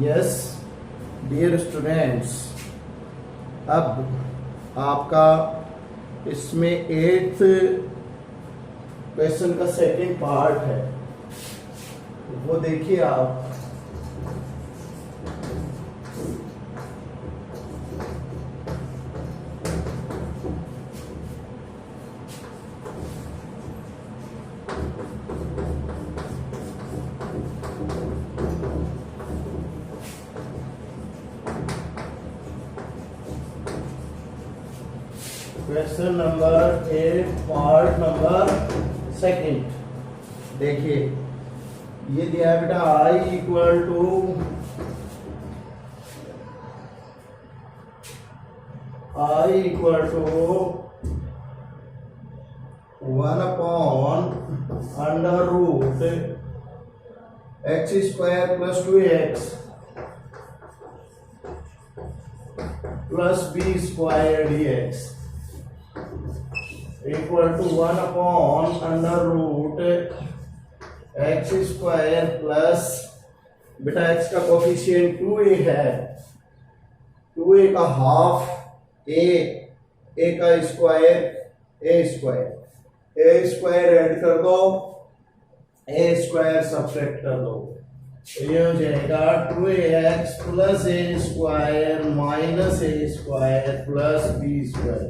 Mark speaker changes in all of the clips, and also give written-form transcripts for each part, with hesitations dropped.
Speaker 1: Yes dear students, अब आपका इसमें 8th क्वेश्चन का सेकंड पार्ट है, वो देखिए आप। Question number 8 part number second. देखिए ये दिया है बेटा I equal to one upon under root x square plus 2x plus b square dx equal to one upon under root x square plus, बेटा एक्स का कोफिशिएंट 2a है, 2a का half a का स्क्वायर a स्क्वायर ऐड कर दो, a square subtract कर दो, तो ये हो जाएगा 2ax plus a square minus a square plus b square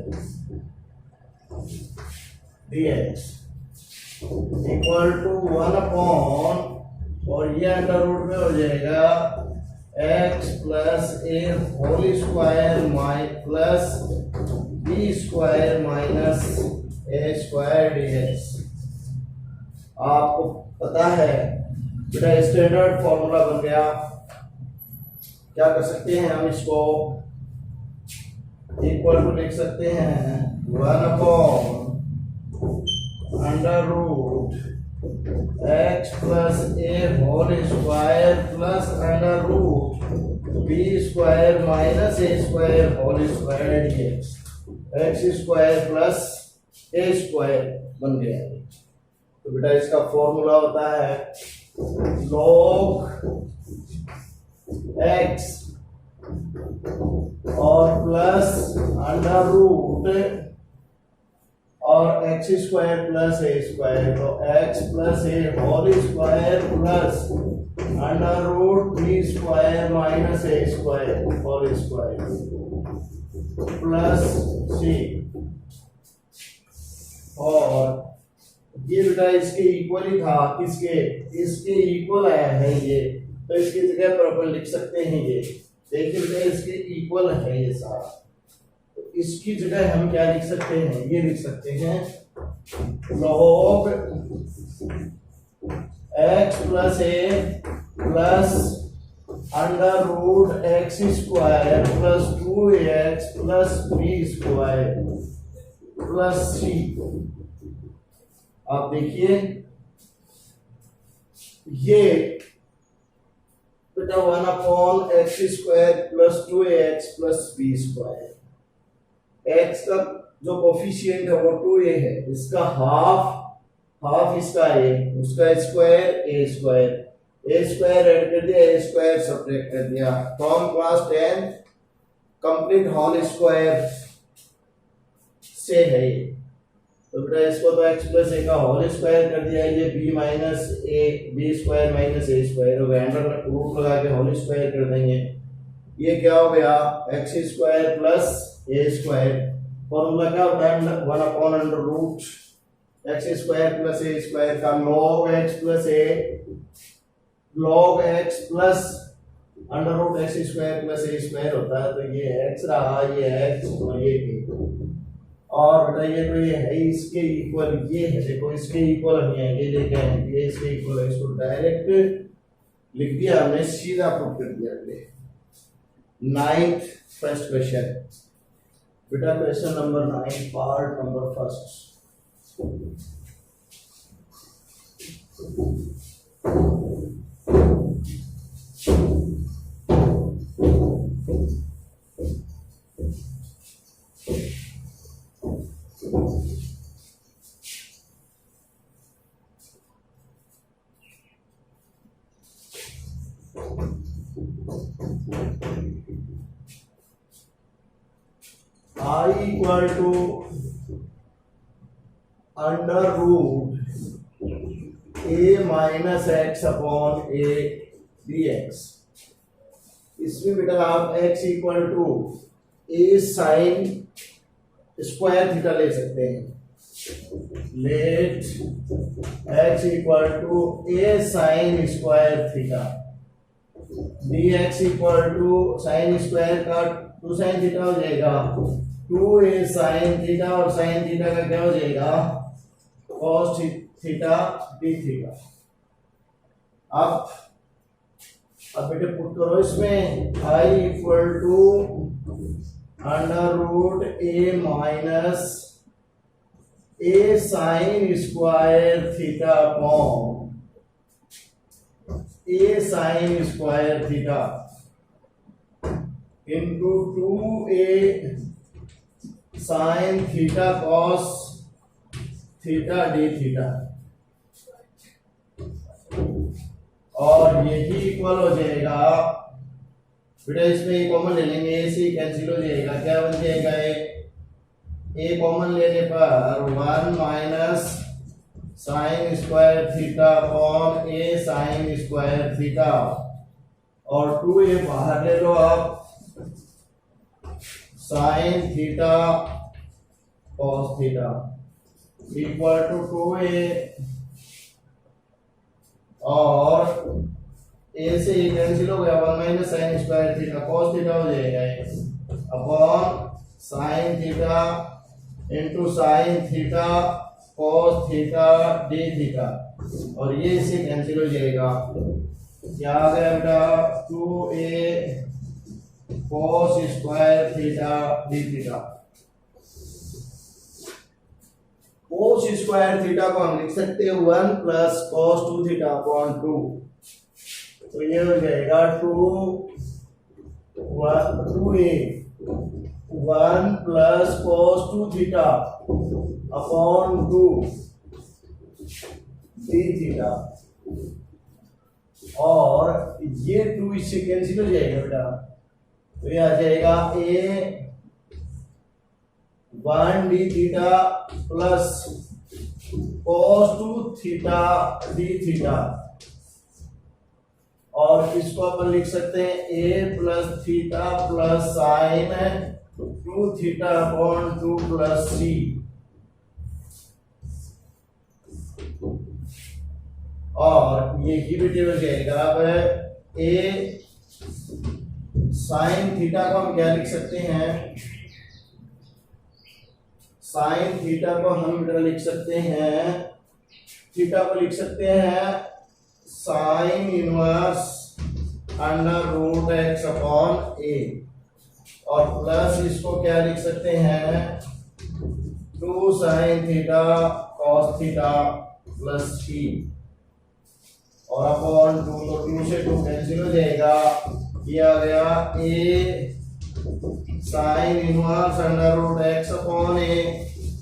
Speaker 1: dx equal to one upon, और ये अंडर रूट में हो जाएगा x plus a whole square plus b square minus a square dx। आपको पता है बेटा स्टैंडर्ड फॉर्मूला बन गया। क्या कर सकते हैं हम इसको, इक्वल टू लिख सकते हैं one upon under root x plus a whole square plus under root b square minus a square whole square dx, x square plus a square बन गया। तो बेटा इसका फॉर्मूला होता है log x और प्लस अंडर रूट और x square plus a square, तो x plus a whole square plus under root b square minus a square whole square plus c, और ये बेटा इसके इक्वल ही था, किसके, इसके इक्वल आया है ये, तो इसकी जगह पर अपन लिख सकते हैं ये, देखिए बेटा इसके इक्वल है ये सारा, इसकी जगह हम क्या लिख सकते हैं, ये लिख सकते हैं log x plus a plus under root x square plus 2x plus b square plus c. आप देखिए ये बेटा one upon x square plus 2x plus b square, x का जो कोफिशिएंट है वो 2a है, इसका हाफ इसका a, उसका स्क्वायर a स्क्वायर ऐड कर दिया, a स्क्वायर सब्ट्रैक्ट कर दिया, from class 10 complete whole square से है ये, तो बेटा इसको तो x प्लस a का होल स्क्वायर कर दिया, ये b square minus a square हो गया, अंडर रूट लगा के होल स्क्वायर कर देंगे, ये क्या हो गया x square plus a square, formula क्या होता है one upon under root x square plus a square का log x plus under root x square plus a square होता है, तो ये x रहा, ये x और ये a, और बेटा ये तो ये है इसके इक्वल, ये है देखो इसके इक्वल नहीं है, ये लेके आए ये इसके इक्वल है, इसको डायरेक्ट लिख दिया हमने, सीधा प्रूव कर दिया। अगले 9th फर्स्ट क्वेश्चन, बेटा question number 9 part number first. I equal to under root a minus x upon a d x. इसमें बेटा आप x equal to a sine square theta ले सकते हैं। Let x equal to a sine square theta, dx equal to sine square का 2 sine theta हो जाएगा 2a sine theta, और साइन थीटा का क्या हो जाएगा cos थीटा d थीटा। अब बेटे पुट करो इसमें i equal to under root a minus a sine square theta upon a sine square theta into 2a sine theta cos theta d theta, और यही इक्वल हो जाएगा बेटा, इसमें ए कॉमन ले लेंगे, ए से कैंसिल हो जाएगा, क्या बन जाएगा ए कॉमन लेने पर 1 minus sine square theta upon a sine square theta, और 2a बाहर ले लो आप, sine theta cos theta equal to 2a, और a से ये कैंसिल हो गया 1 minus sine square theta cos theta हो जाएगा upon sine theta into sine theta cos theta d theta, और ये इससे कैंसिल हो जाएगा, क्या आ गया बेटा 2a cos square theta d theta. Cos square theta को हम लिख सकते हैं 1 प्लस कॉस 2 थीटा अपॉन 2, तो ये हो जाएगा 2a 1 plus cos 2 theta upon 2 D theta, और ये 2 इससे कैंसिल हो जाएगा बेटा, तो ये आ जाएगा a 1 D theta plus cos 2 theta d theta, और इसको अपन लिख सकते हैं a plus theta plus sign 2 theta upon 2 plus c, और ये ही बेटे हो जाएगा। अब a साइन थीटा को हम क्या लिख सकते हैं, साइन थीटा को हम लिख सकते हैं, थीटा को लिख सकते हैं sine inverse under root x upon a, और प्लस इसको क्या लिख सकते हैं 2 sine theta cos theta plus c, और अपॉन 2, तो 2 से 2 कैंसिल हो जाएगा, ये आ गया a sine inverse under root x upon a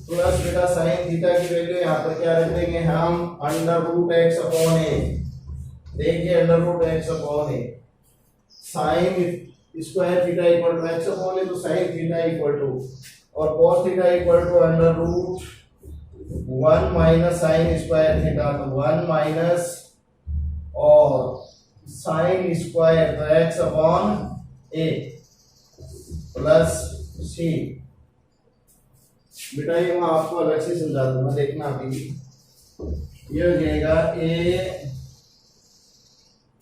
Speaker 1: plus बेटा साइन थीटा की वैल्यू यहाँ पर क्या रख देंगे हम under root x upon a, देखिए under root x upon a, sine square theta equal to x upon a, तो साइन थीटा इक्वल टू, और cos theta equal to under root 1 minus sine square theta, तो 1 minus और sine square तो x upon a plus सी। बेटा ये मैं आपको अलग से समझा दूंगा, देखना अभी। ये हो जाएगा a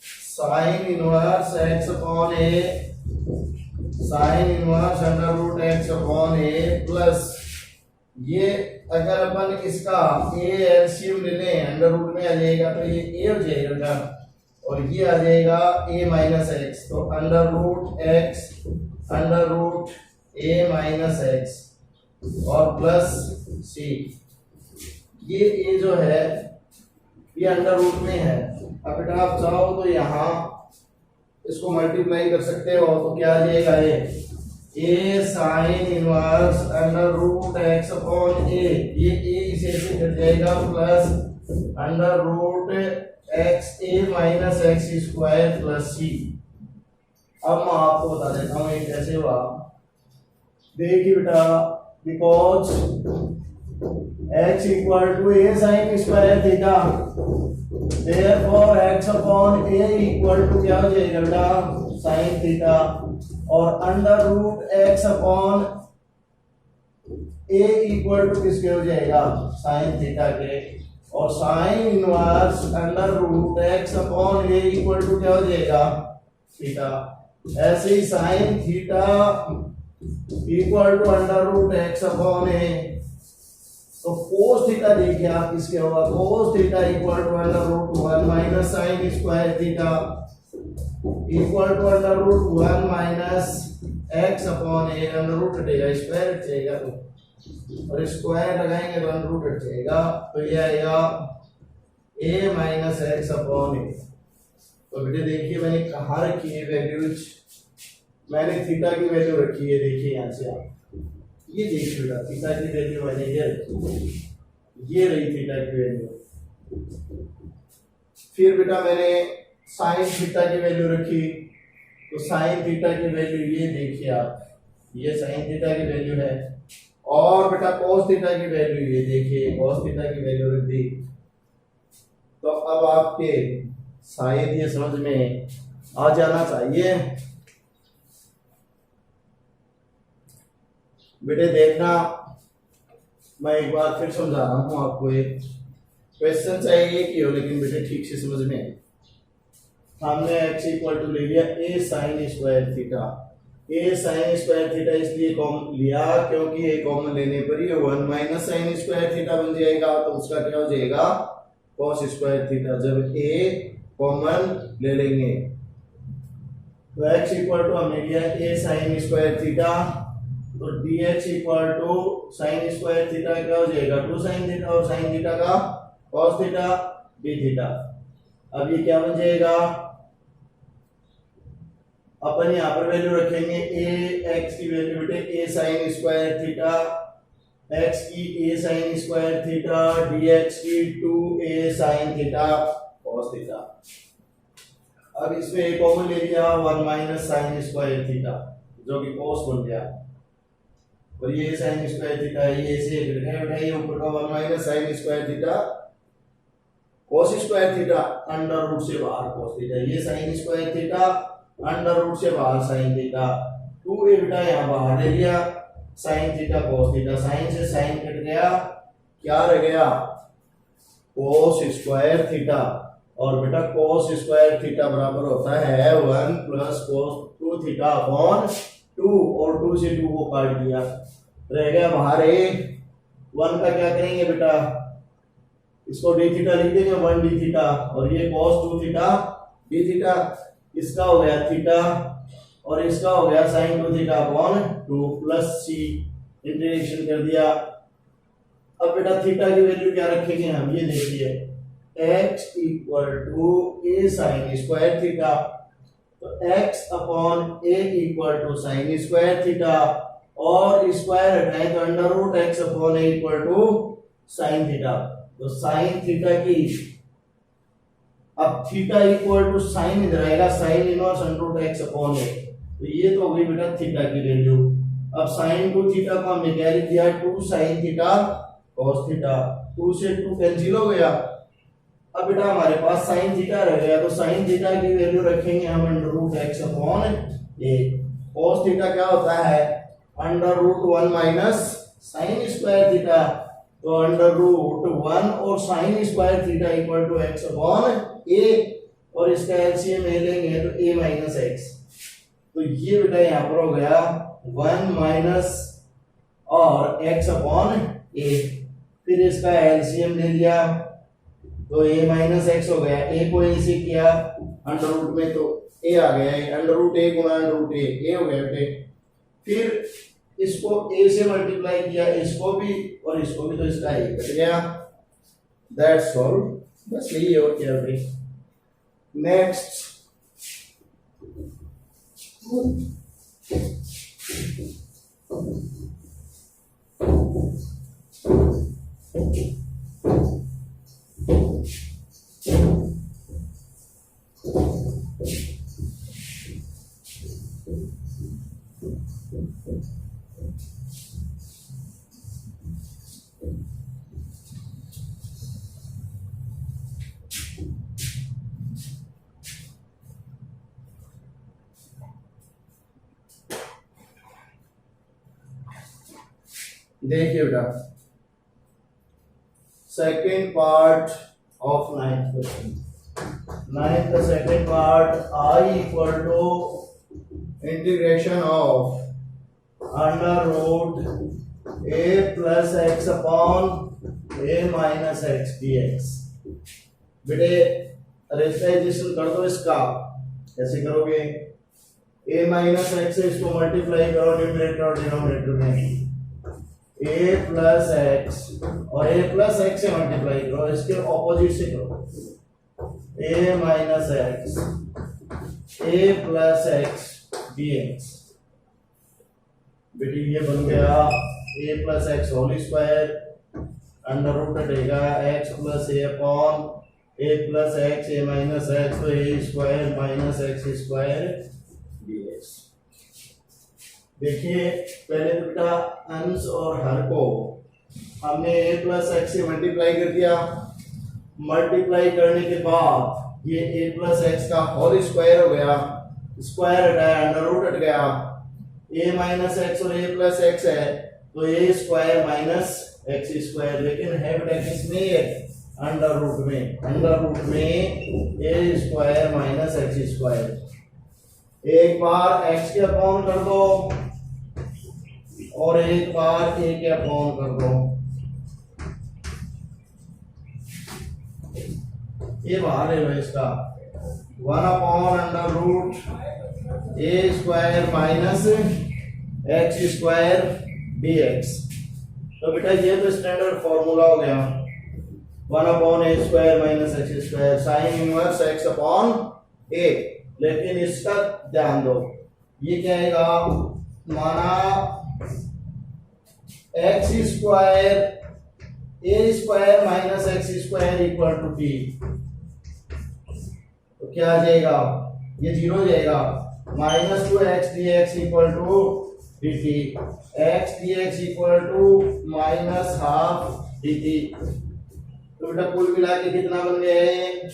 Speaker 1: sine inverse x upon a, sine inverse under root x upon a plus, ये अगर अपन इसका ए एलसीएम ले लें अंडर रूट में आ जाएगा तो ये ए हो जाएगा, और ये आ जाएगा a माइनस एक्स, तो under root x under root a minus x और प्लस सी। ये a जो है ये अंडर रूट में है। अब बेटा आप चाहो तो यहाँ इसको मल्टीप्लाई कर सकते हो, तो क्या आ जाएगा a sine inverse under root x upon a, ये a इसे कट जाएगा plus under root x a minus x square plus c. अब मैं आपको बता देता हूँ ये कैसे हुआ। देखिए बेटा, because x equal to a sine square theta, therefore x upon a equal to क्या हो जाएगा बेटा, साइन थीटा, और under root x upon a equal to किसके हो जाएगा, साइन थीटा के, और sine inverse under root x upon a equal to क्या हो जाएगा, थीटा। ऐसे ही sine theta equal to under root x upon a, तो कोस थीटा देखिए आप किसके होगा, कोस theta equal to under root 1 minus sine square theta equal to under root 1 minus x upon a, under root हटेगा square हट जाएगा, और square लगाएंगे तो अंडर रूट हट जाएगा, तो ये आएगा a minus x upon a। तो बेटे देखिए मैंने कहाँ रखी है वैल्यूज, मैंने थीटा की वैल्यू रखी है, देखिए यहाँ से आप ये देखिए बेटा, थीटा की वैल्यू मैंने ये रखी, ये रही थीटा की वैल्यू। फिर बेटा मैंने साइन थीटा की वैल्यू रखी, तो साइन थीटा की वैल्यू ये देखिए आप, ये साइन थीटा की वैल्यू है, और बेटा cos थीटा की वैल्यू ये देखिए, cos थीटा की वैल्यू रख दी। तो अब आपके शायद ये समझ में आ जाना चाहिए। बेटे देखना, मैं एक बार फिर समझा रहा हूं आपको, एक क्वेश्चन चाहिए एक ही हो, लेकिन बेटे ठीक से समझ में। हमने x इक्वल टू ले लिया a sine square theta, a sine square theta इसलिए कॉमन लिया क्योंकि a कॉमन लेने पर ये 1 माइनस साइन स्क्वायर थीटा बन जाएगा, तो उसका क्या हो जाएगा, cos स्क्वायर थीटा, जब a कॉमन ले लेंगे। तो x इक्वल टू हमने लिया a साइन स्क्वायर थीटा, तो dx equal to sine square theta क्या हो जाएगा, 2 साइन थीटा, और साइन थीटा का cos थीटा d थीटा। अब ये क्या बन जाएगा, अपन यहाँ पर वैल्यू रखेंगे a, x की वैल्यू बेटे a sine square theta, x की a sine square theta, dx की 2a sine theta cos theta. अब इसमें a कॉमन ले लिया, 1 माइनस साइन स्क्वायर थीटा जो कि cos बन गया, और ये साइन स्क्वायर थीटा है, ये से बेटा ये ऊपर का 1 minus sine square theta cos square theta under root से बाहर cos थीटा, ये sine square theta under root से बाहर साइन थीटा, 2a बेटा यहाँ बाहर ले लिया, sine theta cos theta, sine से साइन कट गया, क्या रह गया, cos स्क्वायर थीटा, और बेटा cos स्क्वायर थीटा बराबर होता है 1 प्लस cos 2 थीटा अपॉन 2, और 2 से 2 को काट दिया, रह गया बाहर a, 1 का क्या करेंगे बेटा, इसको d थीटा लिख देंगे 1 d थीटा, और ये cos 2 थीटा d थीटा, इसका हो गया थीटा, और इसका हो गया sin 2 theta upon 2 plus c, integration कर दिया। अब बेटा थीटा की वैल्यू क्या रखेंगे हम, ये देखिए x equal to a sine square theta, तो x upon a equal to sine square theta, और स्क्वायर हटाए तो under root x upon a equal to sine theta, तो साइन थीटा की, अब थीटा इक्वल टू साइन इधर आएगा, sine inverse under root x upon a, तो ये तो हो गई बेटा थीटा की वैल्यू। अब साइन 2 थीटा को हमने क्या लिख दिया, 2 साइन थीटा cos थीटा, 2 से 2 कैंसिल हो गया। अब बेटा हमारे पास साइन थीटा रह गया, तो साइन थीटा की वैल्यू रखेंगे हम under root x upon a, cos theta क्या होता है, under root 1 minus sine square theta, तो अंडर रूट 1 और sine square theta equal to x upon a, और इसका एलसीएम ले लेंगे तो a माइनस x, तो ये बेटा यहाँ पर हो गया 1 माइनस और x अपॉन a, फिर इसका एलसीएम ले लिया तो a माइनस एक्स हो गया, a को a से किया अंडर रूट में तो a आ गया, अंडर रूट a गुना अंडर रूट a हो गया बेटे, फिर इसको a से मल्टीप्लाई किया, इसको भी और इसको भी, तो इसका a कट गया, दैट्स ऑल, बस यही है और क्या बेटे। नेक्स्ट देखिए बेटा, second part of ninth question, ninth का second part, I equal to integration of under root a plus x upon a minus x d x. बेटे रेशनलाइजेशन कर दो इसका, कैसे करोगे, ए माइनस एक्स से इसको मल्टीप्लाई करो न्यूमरेटर और डिनोमिनेटर में, ए प्लस एक्स और ए प्लस एक्स से मल्टीप्लाई करो, इसके ऑपोजिट से करो, a minus x a plus x d x. बेटी ये बन गया a plus x whole square, under root हटेगा x plus a upon a plus x a minus x, तो a square minus x square d x. देखिए पहले तो बेटा अंश और हर को हमने a प्लस एक्स से मल्टीप्लाई कर दिया, मल्टीप्लाई करने के बाद ये a प्लस एक्स का होल स्क्वायर हो गया, स्क्वायर हटाया अंडर रूट हट गया, a माइनस एक्स और a प्लस एक्स है तो a square minus x square, लेकिन है बेटा किसमें ये अंडर रूट में, अंडर रूट में a square minus x square. एक बार x के अपॉन कर दो और एक बार a के अपॉन कर दो, ये बाहर है इसका 1 upon under root a square minus x square d x. तो बेटा ये तो स्टैंडर्ड फॉर्मूला हो गया, 1 upon a square minus x square sine inverse x upon a. लेकिन इसका ध्यान दो, ये क्या आएगा, माना x square a square minus x square equal to t, तो क्या आ जाएगा, ये जीरो हो जाएगा, minus two x d x equal to d t, x d x equal to minus half d t. तो बेटा कुल मिला के कितना बन गया है,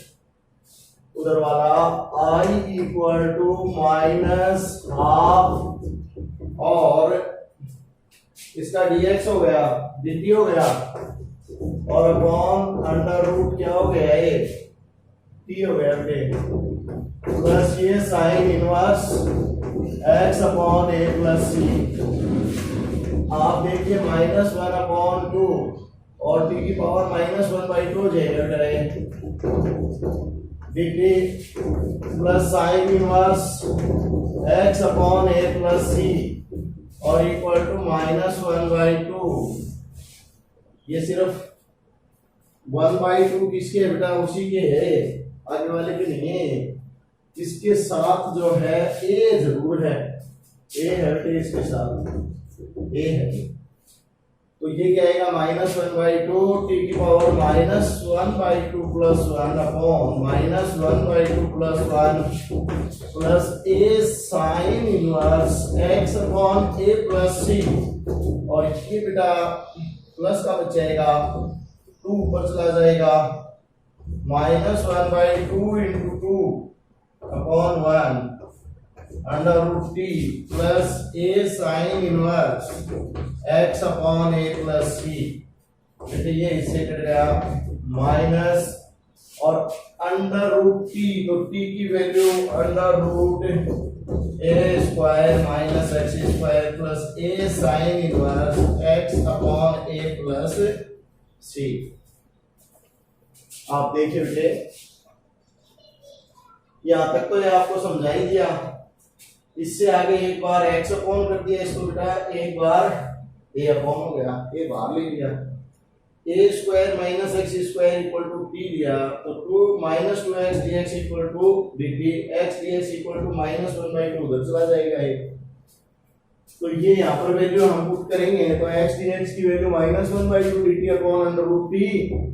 Speaker 1: उधर वाला आई इक्वल टू माइनस हाफ और इसका dx हो गया, dt हो गया और अपॉन अंडर रूट क्या हो गया, ये t हो गया बेटे, प्लस ये sign inverse x upon a plus c। आप देखिए माइनस 1 अपॉन 2 और t की पावर माइनस 1/2 हो जाएगा, dt plus sign inverse x upon a plus c और इक्वल टू माइनस 1/2। ये सिर्फ 1/2 किसके है बेटा, उसी के है, आगे वाले के नहीं है। इसके साथ जो है a जरूर है, a है इसके साथ a है, तो ये क्या आएगा माइनस 1/2 टी की power minus 1/2 plus 1 upon minus 1/2 plus 1 plus a sine inverse x upon a plus c। और ये बेटा प्लस का बच जाएगा, 2 ऊपर चला जाएगा, minus 1/2 into 2 upon 1 under root t plus a sine inverse x upon a plus c। ये इससे कट गया माइनस और अंडर रूट टी, तो टी की value under root a square minus x square plus a sine inverse x upon a plus c। आप देखिए बेटे यहां तक तो ये आपको समझा ही दिया, इससे आगे एक बार x अपॉन कर दिया इसको बेटा, एक बार a अपॉन हो गया, a बाहर ले लिया, a square minus x square equal to t लिया, तो 2 minus 2x dx equal to dt, x dx equal to minus 1/2 उधर चला जाएगा ये। तो ये यहाँ पर वैल्यू हम पुट करेंगे तो x dx की value minus 1/2 dt upon under root t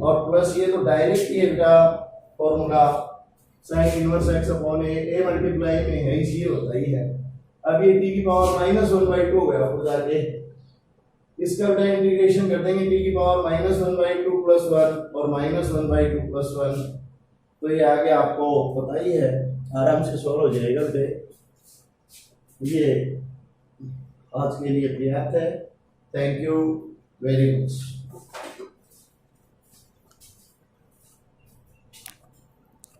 Speaker 1: और प्लस ये तो डायरेक्ट ये का formula sine inverse x upon a multiply में है, इसी होता ही है। अब ये t की पावर माइनस 1/2 हो गया, ऊपर जाके इसका बेटा इंटीग्रेशन कर देंगे, t की पावर माइनस 1/2 प्लस 1 और माइनस 1/2 प्लस 1, तो ये आगे आपको पता ही है, आराम से सॉल्व हो जाएगा बेटे। ये आज के लिए पर्याप्त है। Thank you. Very good.